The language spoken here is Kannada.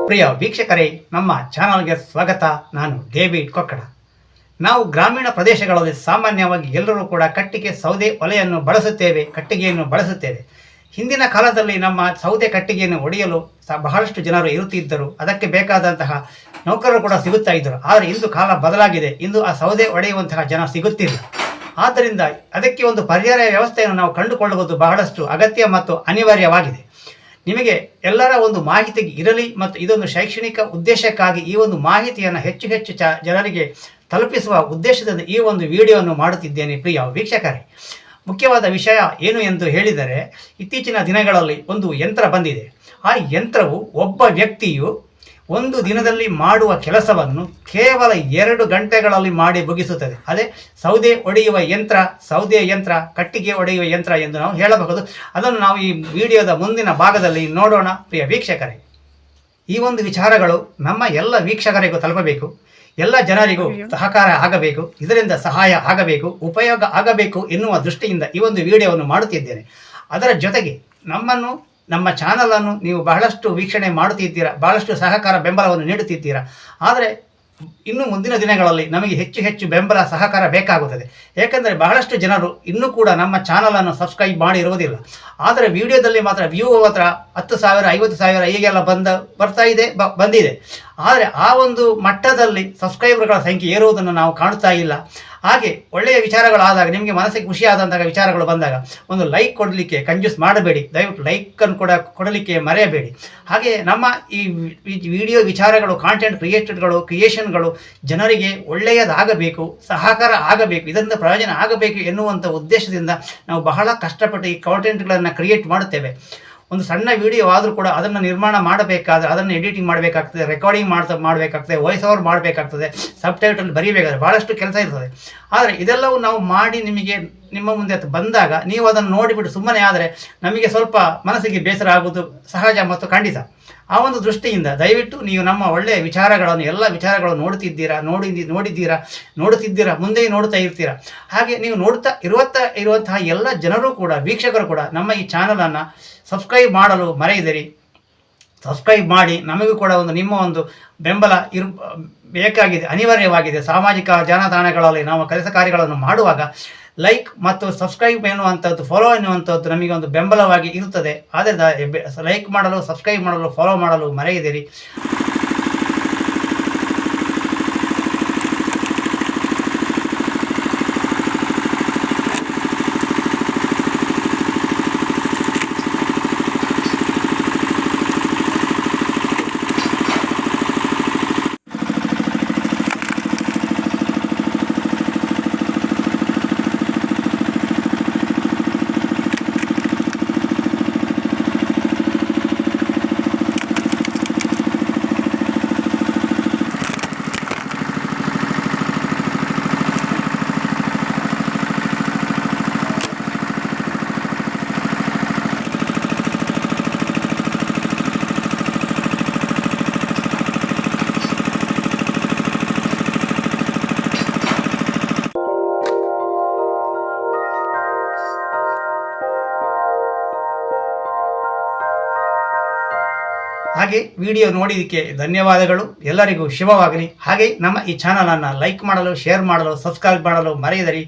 ಪ್ರಿಯ ವೀಕ್ಷಕರೇ, ನಮ್ಮ ಚಾನಲ್ಗೆ ಸ್ವಾಗತ. ನಾನು ಡೇವಿಡ್ ಕೊಕ್ಕಡ. ನಾವು ಗ್ರಾಮೀಣ ಪ್ರದೇಶಗಳಲ್ಲಿ ಸಾಮಾನ್ಯವಾಗಿ ಎಲ್ಲರೂ ಕೂಡ ಕಟ್ಟಿಗೆ ಸೌದೆ ಒಲೆಯನ್ನು ಬಳಸುತ್ತೇವೆ, ಕಟ್ಟಿಗೆಯನ್ನು ಬಳಸುತ್ತೇವೆ. ಹಿಂದಿನ ಕಾಲದಲ್ಲಿ ನಮ್ಮ ಸೌದೆ ಕಟ್ಟಿಗೆಯನ್ನು ಒಡೆಯಲು ಬಹಳಷ್ಟು ಜನರು ಇರುತ್ತಿದ್ದರು. ಅದಕ್ಕೆ ಬೇಕಾದಂತಹ ನೌಕರರು ಕೂಡ ಸಿಗುತ್ತಾ ಇದ್ದರು. ಆದರೆ ಇಂದು ಕಾಲ ಬದಲಾಗಿದೆ. ಇಂದು ಆ ಸೌದೆ ಒಡೆಯುವಂತಹ ಜನ ಸಿಗುತ್ತಿಲ್ಲ. ಆದ್ದರಿಂದ ಅದಕ್ಕೆ ಒಂದು ಪರ್ಯಾಯ ವ್ಯವಸ್ಥೆಯನ್ನು ನಾವು ಕಂಡುಕೊಳ್ಳುವುದು ಬಹಳಷ್ಟು ಅಗತ್ಯ ಮತ್ತು ಅನಿವಾರ್ಯವಾಗಿದೆ. ನಿಮಗೆ ಎಲ್ಲರ ಒಂದು ಮಾಹಿತಿ ಇರಲಿ ಮತ್ತು ಇದೊಂದು ಶೈಕ್ಷಣಿಕ ಉದ್ದೇಶಕ್ಕಾಗಿ ಈ ಒಂದು ಮಾಹಿತಿಯನ್ನು ಹೆಚ್ಚು ಜನರಿಗೆ ತಲುಪಿಸುವ ಉದ್ದೇಶದಿಂದ ಈ ಒಂದು ವಿಡಿಯೋವನ್ನು ಮಾಡುತ್ತಿದ್ದೇನೆ. ಪ್ರಿಯ ವೀಕ್ಷಕರೇ, ಮುಖ್ಯವಾದ ವಿಷಯ ಏನು ಎಂದು ಹೇಳಿದರೆ, ಇತ್ತೀಚಿನ ದಿನಗಳಲ್ಲಿ ಒಂದು ಯಂತ್ರ ಬಂದಿದೆ. ಆ ಯಂತ್ರವು ಒಬ್ಬ ವ್ಯಕ್ತಿಯು ಒಂದು ದಿನದಲ್ಲಿ ಮಾಡುವ ಕೆಲಸವನ್ನು ಕೇವಲ 2 ಗಂಟೆಗಳಲ್ಲಿ ಮಾಡಿ ಮುಗಿಸುತ್ತದೆ. ಅದೇ ಸೌದೆ ಒಡೆಯುವ ಯಂತ್ರ, ಸೌದೆ ಯಂತ್ರ, ಕಟ್ಟಿಗೆ ಒಡೆಯುವ ಯಂತ್ರ ಎಂದು ನಾವು ಹೇಳಬಹುದು. ಅದನ್ನು ನಾವು ಈ ವಿಡಿಯೋದ ಮುಂದಿನ ಭಾಗದಲ್ಲಿ ನೋಡೋಣ. ಪ್ರಿಯ ವೀಕ್ಷಕರೇ, ಈ ಒಂದು ವಿಚಾರಗಳು ನಮ್ಮ ಎಲ್ಲ ವೀಕ್ಷಕರಿಗೂ ತಲುಪಬೇಕು, ಎಲ್ಲ ಜನರಿಗೂ ಸಹಕಾರ ಆಗಬೇಕು, ಇದರಿಂದ ಸಹಾಯ ಆಗಬೇಕು, ಉಪಯೋಗ ಆಗಬೇಕು ಎನ್ನುವ ದೃಷ್ಟಿಯಿಂದ ಈ ಒಂದು ವಿಡಿಯೋವನ್ನು ಮಾಡುತ್ತಿದ್ದೇನೆ. ಅದರ ಜೊತೆಗೆ ನಮ್ಮ ಚಾನಲನ್ನು ನೀವು ಬಹಳಷ್ಟು ವೀಕ್ಷಣೆ ಮಾಡುತ್ತಿದ್ದೀರಾ, ಬಹಳಷ್ಟು ಸಹಕಾರ ಬೆಂಬಲವನ್ನು ನೀಡುತ್ತಿದ್ದೀರಾ. ಆದರೆ ಇನ್ನು ಮುಂದಿನ ದಿನಗಳಲ್ಲಿ ನಮಗೆ ಹೆಚ್ಚು ಬೆಂಬಲ ಸಹಕಾರ ಬೇಕಾಗುತ್ತದೆ. ಏಕೆಂದರೆ ಬಹಳಷ್ಟು ಜನರು ಇನ್ನೂ ಕೂಡ ನಮ್ಮ ಚಾನಲನ್ನು ಸಬ್ಸ್ಕ್ರೈಬ್ ಮಾಡಿರುವುದಿಲ್ಲ. ಆದರೆ ವಿಡಿಯೋದಲ್ಲಿ ಮಾತ್ರ ವ್ಯೂ ಮಾತ್ರ 10,000 50,000 ಹೀಗೆಲ್ಲ ಬಂದಿದೆ. ಆದರೆ ಆ ಒಂದು ಮಟ್ಟದಲ್ಲಿ ಸಬ್ಸ್ಕ್ರೈಬರ್ಗಳ ಸಂಖ್ಯೆ ಏರುವುದನ್ನು ನಾವು ಕಾಣುತ್ತಾ ಇಲ್ಲ. ಹಾಗೆ ಒಳ್ಳೆಯ ವಿಚಾರಗಳಾದಾಗ, ನಿಮಗೆ ಮನಸ್ಸಿಗೆ ಖುಷಿಯಾದಂತಹ ವಿಚಾರಗಳು ಬಂದಾಗ ಒಂದು ಲೈಕ್ ಕೊಡಲಿಕ್ಕೆ ಕಂಜೂಸ್ ಮಾಡಬೇಡಿ. ದಯವಿಟ್ಟು ಲೈಕನ್ನು ಕೊಡಲಿಕ್ಕೆ ಮರೆಯಬೇಡಿ. ಹಾಗೆ ನಮ್ಮ ಈ ವಿಡಿಯೋ ವಿಚಾರಗಳು, ಕಾಂಟೆಂಟ್ ಕ್ರಿಯೇಷನ್ಗಳು ಜನರಿಗೆ ಒಳ್ಳೆಯದಾಗಬೇಕು, ಸಹಕಾರ ಆಗಬೇಕು, ಇದರಿಂದ ಪ್ರಯೋಜನ ಆಗಬೇಕು ಎನ್ನುವಂಥ ಉದ್ದೇಶದಿಂದ ನಾವು ಬಹಳ ಕಷ್ಟಪಟ್ಟು ಈ ಕಾಂಟೆಂಟ್ಗಳನ್ನು ಕ್ರಿಯೇಟ್ ಮಾಡುತ್ತೇವೆ. ಒಂದು ಸಣ್ಣ ವಿಡಿಯೋ ಆದರೂ ಕೂಡ ಅದನ್ನು ನಿರ್ಮಾಣ ಮಾಡಬೇಕಾದ್ರೆ, ಅದನ್ನು ಎಡಿಟಿಂಗ್ ಮಾಡಬೇಕಾಗ್ತದೆ, ರೆಕಾರ್ಡಿಂಗ್ ಮಾಡಬೇಕಾಗ್ತದೆ, ವಾಯ್ಸ್ ಓವರ್ ಮಾಡಬೇಕಾಗ್ತದೆ, ಸಬ್ ಟೈಟಲ್ ಬರೀಬೇಕಾದ್ರೆ ಭಾಳಷ್ಟು ಕೆಲಸ ಇರ್ತದೆ. ಆದರೆ ಇದೆಲ್ಲವೂ ನಾವು ಮಾಡಿ ನಿಮ್ಮ ಮುಂದೆ ಬಂದಾಗ ನೀವು ಅದನ್ನು ನೋಡಿಬಿಟ್ಟು ಸುಮ್ಮನೆ ಆದರೆ ನಮಗೆ ಸ್ವಲ್ಪ ಮನಸ್ಸಿಗೆ ಬೇಸರ ಆಗುವುದು ಸಹಜ ಮತ್ತು ಖಂಡಿತ. ಆ ಒಂದು ದೃಷ್ಟಿಯಿಂದ ದಯವಿಟ್ಟು ನೀವು ನಮ್ಮ ಒಳ್ಳೆಯ ವಿಚಾರಗಳನ್ನು, ಎಲ್ಲ ವಿಚಾರಗಳನ್ನು ನೋಡುತ್ತಿದ್ದೀರಾ, ಮುಂದೆಯೂ ನೋಡ್ತಾ ಇರ್ತೀರಾ. ಹಾಗೆ ನೀವು ನೋಡ್ತಾ ಇರುವಂತಹ ಎಲ್ಲ ಜನರು ಕೂಡ, ವೀಕ್ಷಕರು ಕೂಡ ನಮ್ಮ ಈ ಚಾನಲನ್ನು ಸಬ್ಸ್ಕ್ರೈಬ್ ಮಾಡಲು ಮರೆಯದಿರಿ. ಸಬ್ಸ್ಕ್ರೈಬ್ ಮಾಡಿ. ನಮಗೂ ಕೂಡ ನಿಮ್ಮ ಒಂದು ಬೆಂಬಲ ಬೇಕಾಗಿದೆ, ಅನಿವಾರ್ಯವಾಗಿದೆ. ಸಾಮಾಜಿಕ ಜಾಲತಾಣಗಳಲ್ಲಿ ನಾವು ಕೆಲಸ ಕಾರ್ಯಗಳನ್ನು ಮಾಡುವಾಗ ಲೈಕ್ ಮತ್ತು ಸಬ್ಸ್ಕ್ರೈಬ್ ಎನ್ನುವಂಥದ್ದು, ಫಾಲೋ ಎನ್ನುವಂಥದ್ದು ನಮಗೆ ಒಂದು ಬೆಂಬಲವಾಗಿ ಇರುತ್ತದೆ. ಆದ್ದರಿಂದ ಲೈಕ್ ಮಾಡಲು, ಸಬ್ಸ್ಕ್ರೈಬ್ ಮಾಡಲು, ಫಾಲೋ ಮಾಡಲು ಮರೆಯದಿರಿ. ಹಾಗೆ ವಿಡಿಯೋ ನೋಡಿದ್ದಕ್ಕೆ ಧನ್ಯವಾದಗಳು. ಎಲ್ಲರಿಗೂ ಶುಭವಾಗಲಿ. ಹಾಗೆ ನಮ್ಮ ಈ ಚಾನಲನ್ನು ಲೈಕ್ ಮಾಡಲು, ಶೇರ್ ಮಾಡಲು, ಸಬ್ಸ್ಕ್ರೈಬ್ ಮಾಡಲು ಮರೆಯದಿರಿ.